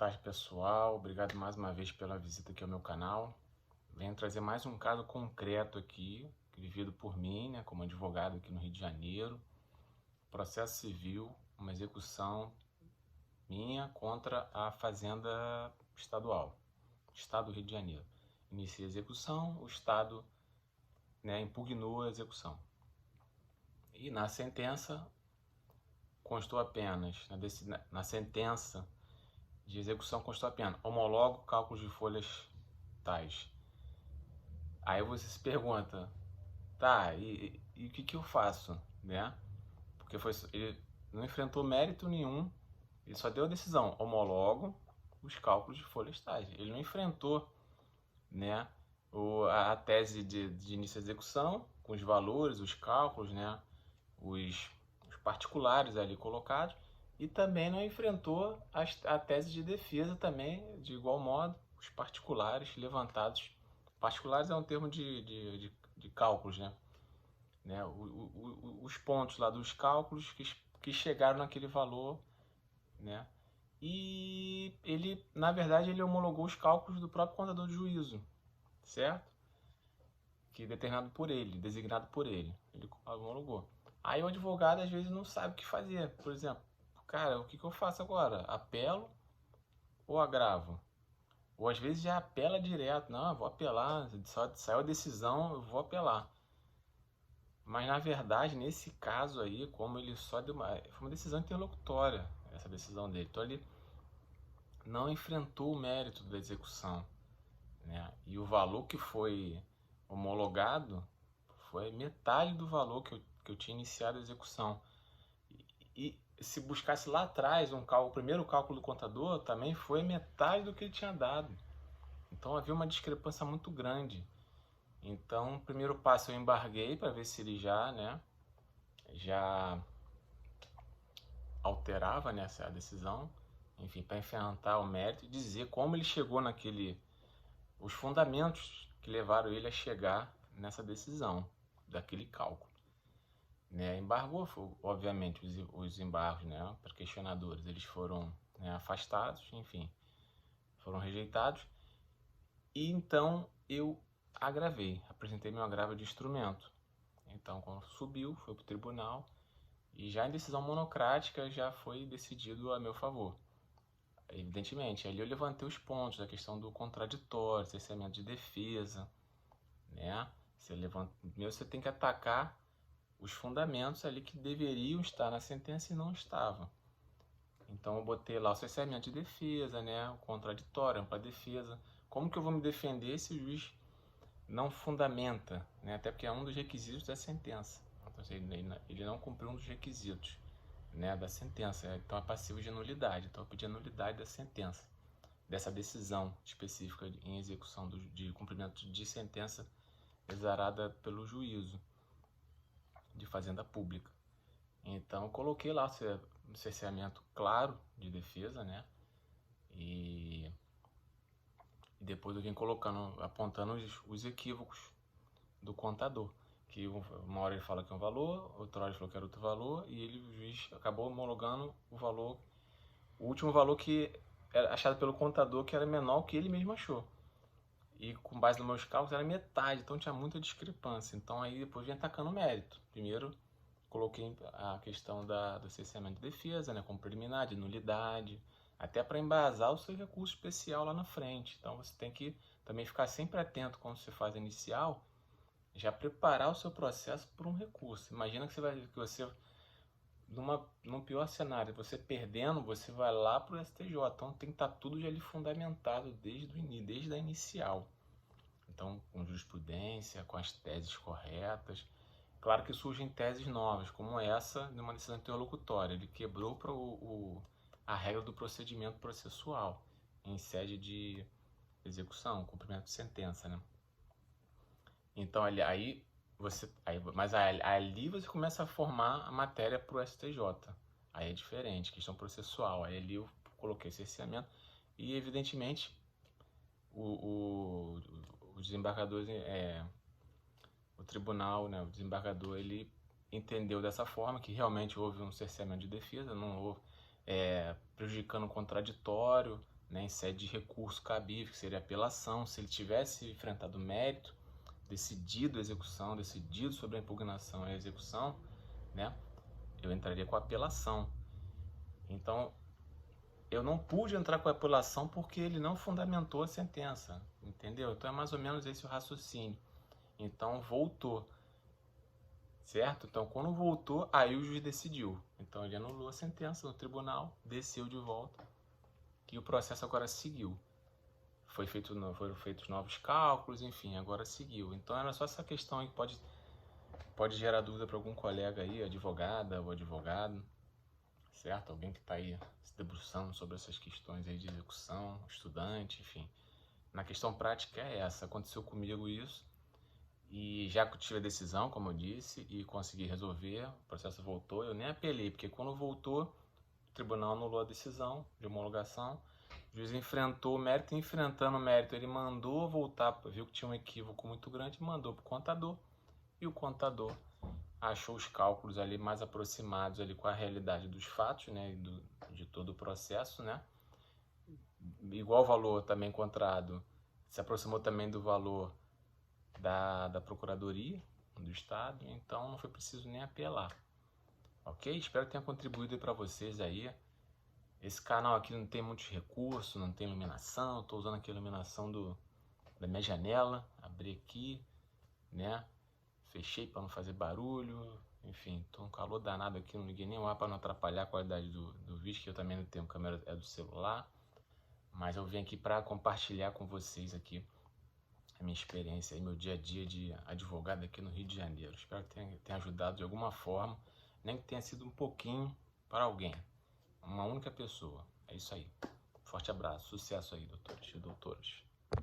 tarde, pessoal. Obrigado mais uma vez pela visita aqui ao meu canal. Venho trazer mais um caso concreto aqui, vivido por mim, né, como advogado aqui no Rio de Janeiro. Processo civil, uma execução minha contra a Fazenda Estadual, Estado do Rio de Janeiro. Iniciei a execução, o Estado, né, impugnou a execução. E na sentença constou apenas, na sentença de execução constou apenas homologo cálculos de folhas tais. Aí você se pergunta, tá, e o que eu faço, né? Porque ele não enfrentou mérito nenhum, ele só deu a decisão, homologo os cálculos de folhas tais. Ele não enfrentou, né, a tese de início de execução, com os valores, os cálculos, né, os particulares ali colocados, e também não enfrentou a tese de defesa também, de igual modo, os particulares levantados. Particulares é um termo de cálculos, né? Os pontos lá dos cálculos que chegaram naquele valor, né? E ele, na verdade, ele homologou os cálculos do próprio contador de juízo, certo? Que é determinado por ele, designado por ele. Ele homologou. Aí o advogado às vezes não sabe o que fazer. Por exemplo, cara, o que eu faço agora? Apelo ou agravo? Ou às vezes já apela direto. Não, eu vou apelar, saiu a decisão, eu vou apelar. Mas na verdade, nesse caso aí, como ele só deu foi uma decisão interlocutória, essa decisão dele. Então ele não enfrentou o mérito da execução, né? E o valor que foi homologado foi metade do valor que eu tinha iniciado a execução. E se buscasse lá atrás o primeiro cálculo do contador, também foi metade do que ele tinha dado. Então havia uma discrepância muito grande. Então, o primeiro passo eu embarguei para ver se ele já alterava, né, a decisão, enfim, para enfrentar o mérito e dizer como ele chegou os fundamentos que levaram ele a chegar nessa decisão, daquele cálculo. Né, embargou, obviamente, os embargos, né, para questionadores, eles foram, né, afastados, enfim, foram rejeitados. E então eu apresentei meu agravo de instrumento. Então, quando subiu, foi para o tribunal e já em decisão monocrática já foi decidido a meu favor. Evidentemente, ali eu levantei os pontos da questão do contraditório, cerceamento de defesa, né? Primeiro você tem que atacar os fundamentos ali que deveriam estar na sentença e não estavam. Então eu botei lá o cerceamento de defesa, né? O contraditório, ampla defesa. Como que eu vou me defender se o juiz não fundamenta, né? Até porque é um dos requisitos da sentença. Então, ele não cumpriu um dos requisitos, né, da sentença. Então é passivo de nulidade. Então eu pedi a nulidade da sentença, dessa decisão específica em execução de cumprimento de sentença exarada pelo juízo de fazenda pública. Então eu coloquei lá um cerceamento claro de defesa, né? E depois eu vim apontando os equívocos do contador. Que uma hora ele fala que é um valor, outra hora ele falou que era outro valor, e o juiz acabou homologando o último valor que era achado pelo contador, que era menor que ele mesmo achou. E com base nos meus cálculos era metade, então tinha muita discrepância. Então aí depois vem atacando o mérito. Primeiro coloquei a questão do cerceamento de defesa, né, como preliminar, de nulidade, até para embasar o seu recurso especial lá na frente. Então você tem que também ficar sempre atento quando você faz a inicial, já preparar o seu processo para um recurso. Imagina que você num pior cenário, você perdendo, você vai lá para o STJ. Então tem que estar tudo já ali fundamentado desde a inicial. Então, com jurisprudência, com as teses corretas. Claro que surgem teses novas, como essa de uma decisão interlocutória. Ele quebrou a regra do procedimento processual em sede de execução, cumprimento de sentença, né? Então mas ali você começa a formar a matéria para o STJ. Aí é diferente, questão processual. Aí ali eu coloquei cerceamento e evidentemente o desembargador, o tribunal, né, o desembargador, ele entendeu dessa forma que realmente houve um cerceamento de defesa, não houve prejudicando o contraditório, né, em sede de recurso cabível, que seria apelação. Se ele tivesse enfrentado o mérito, decidido a execução, decidido sobre a impugnação e a execução, né, eu entraria com a apelação. Então, eu não pude entrar com a apelação porque ele não fundamentou a sentença, entendeu? Então é mais ou menos esse o raciocínio. Então voltou, certo? Então quando voltou, aí o juiz decidiu. Então ele anulou a sentença no tribunal, desceu de volta e o processo agora seguiu. Foram feitos novos cálculos, enfim, agora seguiu. Então era só essa questão aí que pode gerar dúvida para algum colega aí, advogada ou advogado, certo? Alguém que está aí se debruçando sobre essas questões aí de execução, estudante, enfim. Na questão prática é essa, aconteceu comigo isso, e já que eu tive a decisão, como eu disse, e consegui resolver, o processo voltou, eu nem apelei, porque quando voltou, o tribunal anulou a decisão de homologação, o juiz enfrentou o mérito, e enfrentando o mérito, ele mandou voltar, viu que tinha um equívoco muito grande, mandou para o contador, e o contador achou os cálculos ali mais aproximados ali com a realidade dos fatos, né, de todo o processo, né, igual valor também encontrado, se aproximou também do valor da Procuradoria do Estado, então não foi preciso nem apelar, ok? Espero que tenha contribuído para vocês aí. Esse canal aqui não tem muitos recursos, não tem iluminação, estou usando aqui a iluminação da minha janela, abri aqui, né? Fechei para não fazer barulho, enfim, tô um calor danado aqui, não liguei nem o ar para não atrapalhar a qualidade do vídeo, que eu também não tenho câmera, é do celular, mas eu vim aqui para compartilhar com vocês aqui a minha experiência e meu dia a dia de advogado aqui no Rio de Janeiro. Espero que tenha ajudado de alguma forma, nem que tenha sido um pouquinho para alguém, uma única pessoa. É isso aí. Forte abraço, sucesso aí, doutores e doutoras.